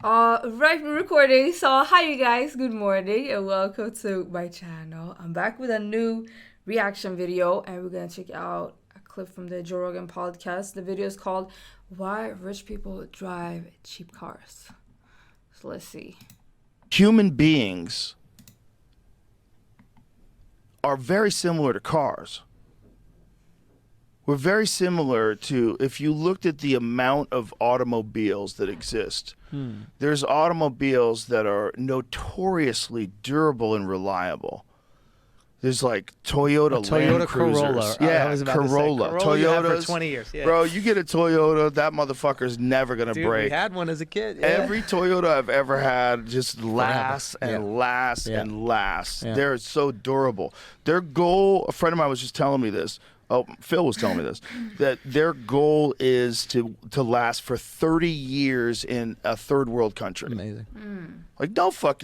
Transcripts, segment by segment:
Right, we're recording. So, hi, you guys. Good morning and welcome to my channel. I'm back with a new reaction video, and we're gonna check out a clip from the Joe Rogan podcast. The video is called "Why Rich People Drive Cheap Cars." So let's see. Human beings are very similar to cars. We're very similar to, if you looked at the amount of automobiles that exist, there's automobiles that are notoriously durable and reliable. There's like Toyota Land Cruisers. Corolla. Yeah, Corolla. Toyotas. For 20 years. Yeah. Bro, you get a Toyota, that motherfucker's never going to Dude, break. we had one as a kid. Yeah. Every Toyota I've ever had just lasts and Yeah. lasts Yeah. and lasts. Yeah. They're so durable. Their goal, a friend of mine was just telling me this. Oh, Phil was telling me this, that their goal is to last for 30 years in a third world country. Amazing. Like,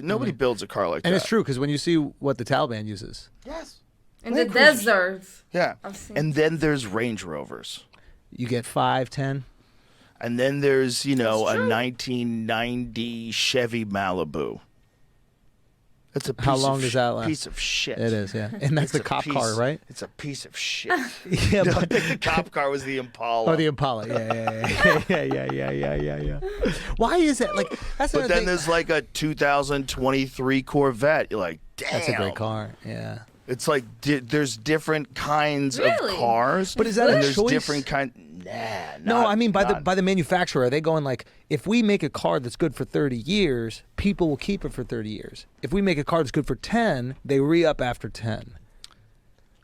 nobody builds a car like that. And it's true, because when you see what the Taliban uses. Yes. In the desert. Yeah. I've seen And then there's Range Rovers. You get 5, 10. And then there's, a That's true. 1990 Chevy Malibu. It's a piece How long does that last? Piece of shit. It is, yeah. And that's It's the a cop piece- car, right? It's a piece of shit. Yeah, No, I but think the cop car was the Impala. oh, the Impala. Yeah. Why is that? Like, that's but another then thing. there's like a 2023 Corvette. You're like, damn. That's a great car. Yeah. It's like there's different kinds Really? of cars. But is that and a there's choice? different kind. Nah. No, I mean by not- the manufacturer. Are they going like, if we make a car that's good for 30 years, people will keep it for 30 years. If we make a car that's good for 10, they re-up after 10.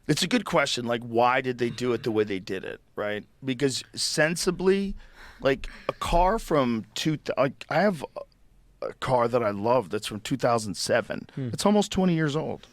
It's a good question. Like, why did they do it the way they did it, right? Because sensibly, like a car from I have a car that I love that's from 2007. It's almost 20 years old.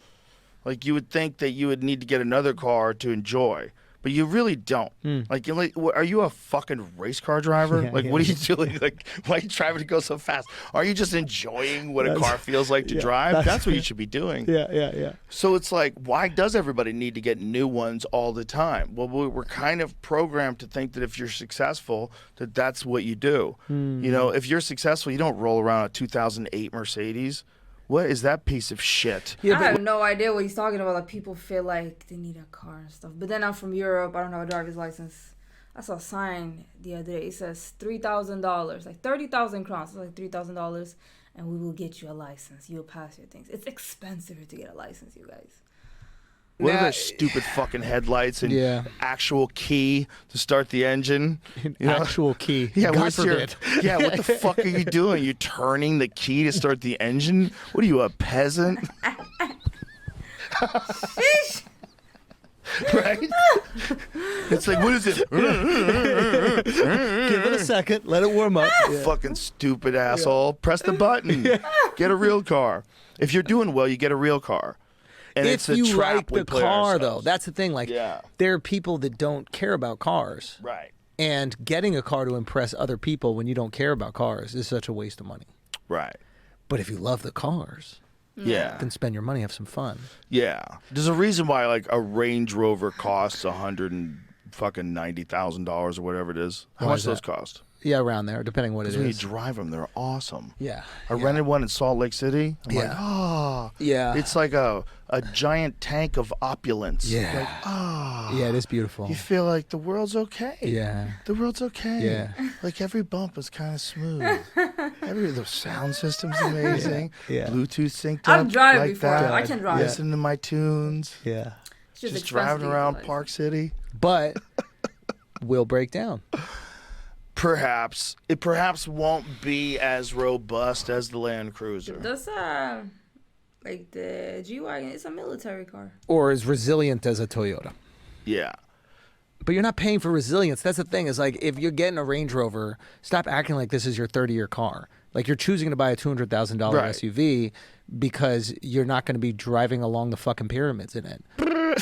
Like, you would think that you would need to get another car to enjoy, but you really don't. Like, are you a fucking race car driver? Yeah, like, yeah. what are you doing? Like, why are you driving to go so fast? Are you just enjoying what a car feels like to drive? That's what you should be doing. Yeah. So it's like, why does everybody need to get new ones all the time? Well, we're kind of programmed to think that if you're successful, that's what you do. If you're successful, you don't roll around a 2008 Mercedes. What is that piece of shit? Yeah, I but have no idea what he's talking about. Like, people feel like they need a car and stuff. But then I'm from Europe. I don't have a driver's license. I saw a sign the other day. It says $3,000, like 30,000 crowns. It's like $3,000, and we will get you a license. You'll pass your things. It's expensive to get a license, you guys. What are Nah, those stupid fucking headlights and Yeah. actual key to start the engine? actual key. Yeah, God what's your, forbid. yeah, what the fuck are you doing? You're turning the key to start the engine? What are you, a peasant? Right? It's like, what is it? Give it a second. Let it warm up. Yeah. Fucking stupid asshole. Press the button. Get a real car. If you're doing well, you get a real car. And If it's a you trap like we the play car, though, ourselves. that's the thing. Like, Yeah. there are people that don't care about cars. Right. And getting a car to impress other people when you don't care about cars is such a waste of money. Right. But if you love the cars, Yeah. then spend your money, have some fun. Yeah. There's a reason why like a Range Rover costs $190,000 or whatever it is. How Why much is do those that? cost? Yeah, around there, depending what it Because when you is. drive them, they're awesome. Yeah. I rented one in Salt Lake City. I'm like, Yeah. oh. Yeah. It's like a giant tank of opulence. Yeah. Like, oh. Yeah, it is beautiful. You feel like the world's okay. Yeah. The world's okay. Yeah. Like every bump is kind of smooth. The sound system's amazing. Yeah. Bluetooth synced I've up driven like before. that. I can drive. Listen to my tunes. Yeah. It's Just expensive driving to get a around license. Park City. But will break down. Perhaps. It perhaps won't be as robust as the Land Cruiser. That's like the G-Wagon. It's a military car. Or as resilient as a Toyota. Yeah. But you're not paying for resilience. That's the thing. Is like, if you're getting a Range Rover, stop acting like this is your 30-year car. Like, you're choosing to buy a $200,000 Right. SUV because you're not going to be driving along the fucking pyramids in it.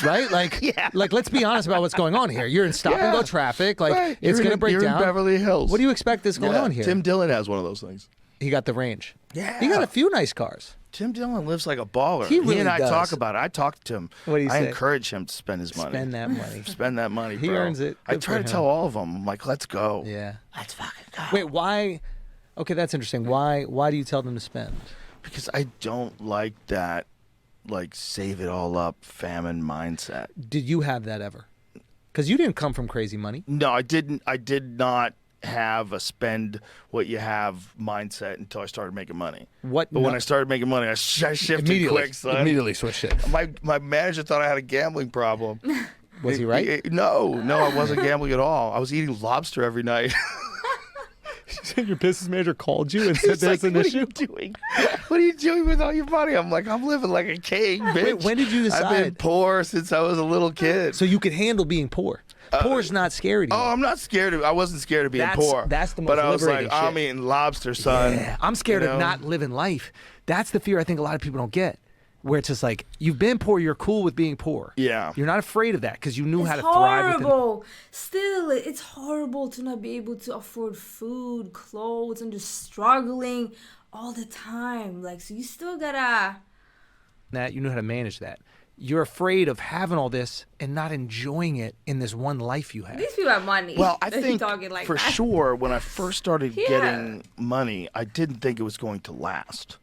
Right? Like, Yeah. like, let's be honest about what's going on here. You're in stop and go Yeah. traffic. Like, Right. it's going to break you're down. in Beverly Hills. What do you expect is going on here? Tim Dillon has one of those things. He got the range. Yeah. He got a few nice cars. Tim Dillon lives like a baller. He really and I does. talk about it. I talk to him. What do you I say? encourage him to spend his money. Spend that money. Spend that money, He bro. earns it. I Good try for to him. tell all of them, I'm like, let's go. Yeah. Let's fucking go. Wait, why? Okay, that's interesting. Why do you tell them to spend? Because I don't like that, like, save it all up famine mindset. Did you have that ever? Because you didn't come from crazy money. No, I didn't. I did not have a spend what you have mindset until I started making money. What? But when I started making money, I shifted quick, son. Immediately switched it. My manager thought I had a gambling problem. Was he right? No, I wasn't gambling at all. I was eating lobster every night. Your business manager called you and He said was there's like, an issue? What are you doing? What are you doing with all your money? I'm like, I'm living like a king, bitch. Wait, when did you decide? I've been poor since I was a little kid. So you could handle being poor. Poor's not scary to you. Oh, I'm not scared of. I wasn't scared of being poor. That's the most But I was like, liberating shit. I'm eating lobster, son. Yeah, I'm scared You of know? not living life. That's the fear I think a lot of people don't get. Where it's just like, you've been poor, you're cool with being poor. Yeah. You're not afraid of that because you knew It's how to thrive within. horrible. Still, it's horrible to not be able to afford food, clothes, and just struggling all the time. Like, so you still gotta. That you know how to manage that. You're afraid of having all this and not enjoying it in this one life you have. These people have money. Well, I They think talking like for that. sure when I first started Yeah. getting money, I didn't think it was going to last.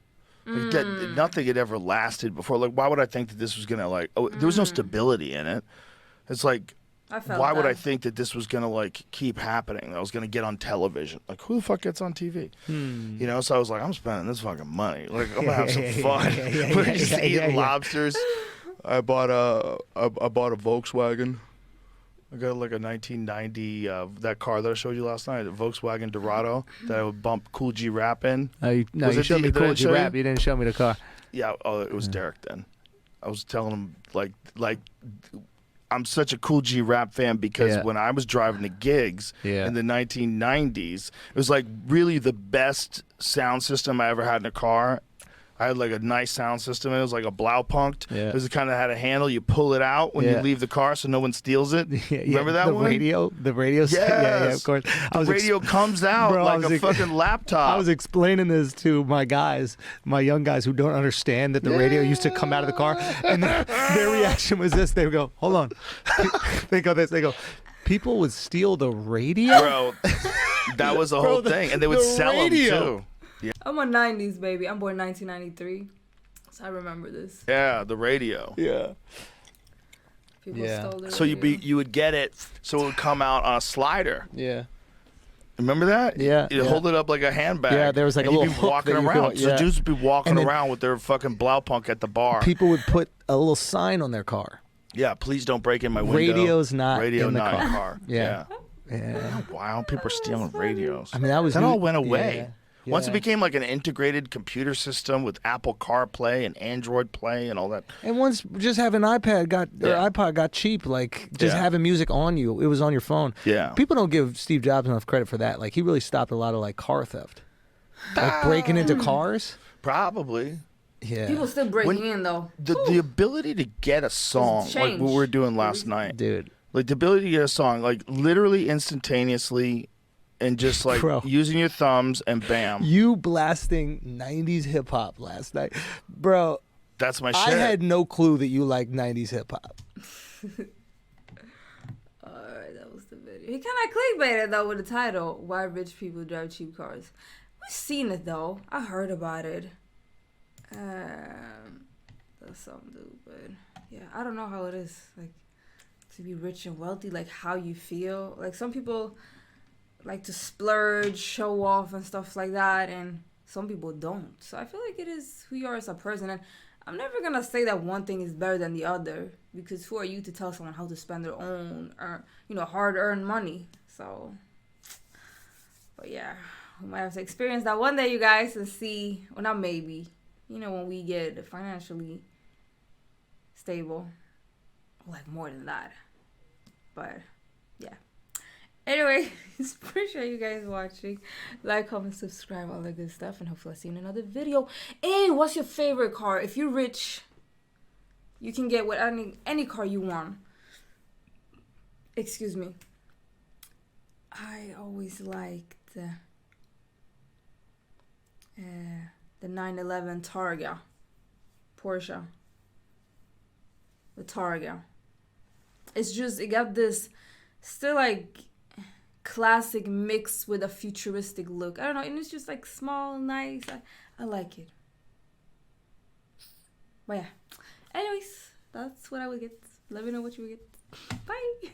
Like nothing had ever lasted before. Like, why would I think that this was gonna like? Oh, there was no stability in it. It's like, I felt why would that. I think that this was gonna like keep happening? I was gonna get on television. Like, who the fuck gets on TV? You know. So I was like, I'm spending this fucking money. Like, I'm gonna have some fun. We're just eating lobsters. I bought a Volkswagen. I got like a 1990 that car that I showed you last night, a Volkswagen Dorado that I would bump Cool G Rap in. No, Was you it showed me did I Cool G show Rap. you? You didn't show me the car. Yeah, oh, it was Derek then. I was telling him like I'm such a Cool G Rap fan because Yeah. when I was driving the gigs Yeah. in the 1990s, it was like really the best sound system I ever had in a car. I had like a nice sound system. It was like a Blaupunkt. Yeah. It was kind of had a handle. You pull it out when Yeah. you leave the car so no one steals it. Remember that the one? The radio. Yes. Yeah, of course. The radio comes out Bro, I like was a ex- fucking laptop. I was explaining this to my guys, my young guys who don't understand that the radio used to come out of the car, and their reaction was this: they would go, "Hold on," they go this, they go, "People would steal the radio." Bro, that was the Bro, whole the- thing. And they would the sell radio. them too. I'm a 90s baby. I'm born 1993. So I remember this. Yeah, the radio. Yeah. People Yeah. stole the So radio. you would get it, so it would come out on a slider. Yeah. Remember that? Yeah, You yeah. hold it up like a handbag. Yeah, there was like and a you'd little be hook walking that you around. could- So yeah. dudes would be walking And then- around with their fucking Blaupunk at the bar. People would put a little sign on their car. Yeah, please don't break in my window. Radio's not Radio in the not car. car. Yeah. Yeah. Yeah. Wow, people are stealing radios. I mean, that was That new- all went away. Yeah. Once it Yeah. became like an integrated computer system with Apple CarPlay and Android Play and all that. And once just having iPod got cheap, like just Yeah. having music on you, it was on your phone. Yeah. People don't give Steve Jobs enough credit for that. Like he really stopped a lot of like car theft, like breaking into cars. Probably. Yeah, People still breaking in though. The ability to get a song like changed. what we were doing last night. dude. Like the ability to get a song like literally instantaneously and just like Bro. using your thumbs and bam. You blasting '90s hip hop last night, bro. That's my shit. I had no clue that you like '90s hip hop. Alright, that was the video. He kind of clickbaited though with the title, "Why Rich People Drive Cheap Cars." We've seen it though. I heard about it. That's something, dude. But yeah, I don't know how it is like to be rich and wealthy. Like how you feel. Like some people like to splurge, show off, and stuff like that, and some people don't. So I feel like it is who you are as a person. And I'm never gonna say that one thing is better than the other because who are you to tell someone how to spend their own, hard-earned money? So, but yeah, we might have to experience that one day, you guys, and see. Well, not maybe. When we get financially stable, like more than that. But yeah. Anyway, appreciate you guys watching. Like, comment, subscribe, all that good stuff. And hopefully I'll see you in another video. And what's your favorite car? If you're rich, you can get any car you want. Excuse me. I always liked the 911 Targa. Porsche. The Targa. It's just, it got this still like classic mixed with a futuristic look. I don't know, and it's just like small, nice. I like it. But yeah. Anyways, that's what I would get. Let me know what you would get. Bye.